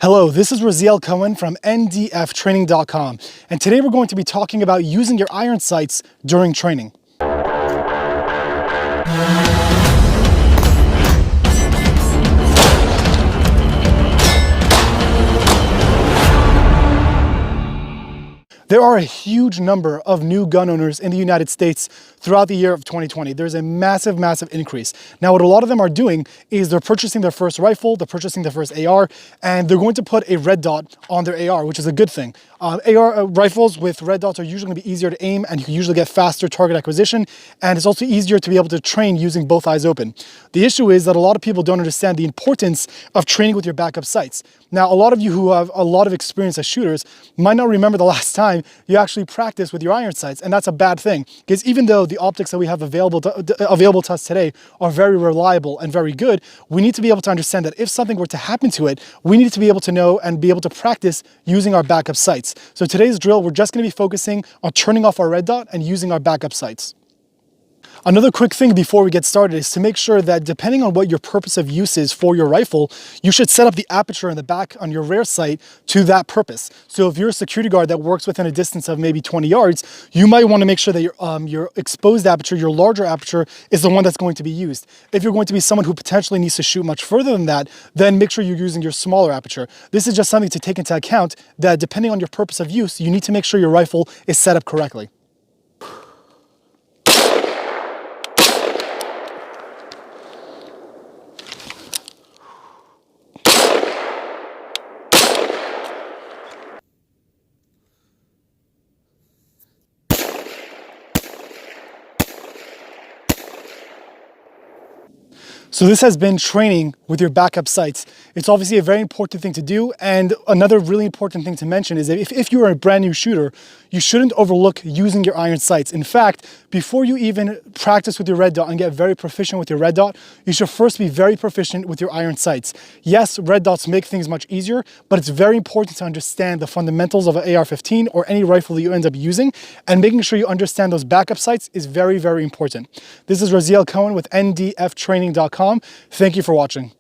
Hello, this is Raziel Cohen from ndftraining.com, and today we're going to be talking about using your iron sights during training. There are a huge number of new gun owners in the United States throughout the year of 2020. There's a massive increase. Now, what a lot of them are doing is they're purchasing their first rifle, they're purchasing their first AR, and they're going to put a red dot on their AR, which is a good thing. Rifles with red dots are usually going to be easier to aim, and you can usually get faster target acquisition, and it's also easier to be able to train using both eyes open. The issue is that a lot of people don't understand the importance of training with your backup sights. Now, a lot of you who have a lot of experience as shooters might not remember the last time you actually practice with your iron sights, and that's a bad thing, because even though the optics that we have available to us today are very reliable and very good, we need to be able to understand that if something were to happen to it, we need to be able to know and be able to practice using our backup sights. So today's drill, we're just going to be focusing on turning off our red dot and using our backup sights. Another quick thing before we get started is to make sure that depending on what your purpose of use is for your rifle, you should set up the aperture in the back on your rear sight to that purpose. So if you're a security guard that works within a distance of maybe 20 yards, you might want to make sure that your exposed aperture, your larger aperture, is the one that's going to be used. If you're going to be someone who potentially needs to shoot much further than that, then make sure you're using your smaller aperture. This is just something to take into account, that depending on your purpose of use, you need to make sure your rifle is set up correctly. So this has been training with your backup sights. It's obviously a very important thing to do, and another really important thing to mention is that if you're a brand new shooter, you shouldn't overlook using your iron sights. In fact, before you even practice with your red dot and get very proficient with your red dot, you should first be very proficient with your iron sights. Yes, red dots make things much easier, but it's very important to understand the fundamentals of an AR-15 or any rifle that you end up using, and making sure you understand those backup sights is very important. This is Raziel Cohen with ndftraining.com. Thank you for watching.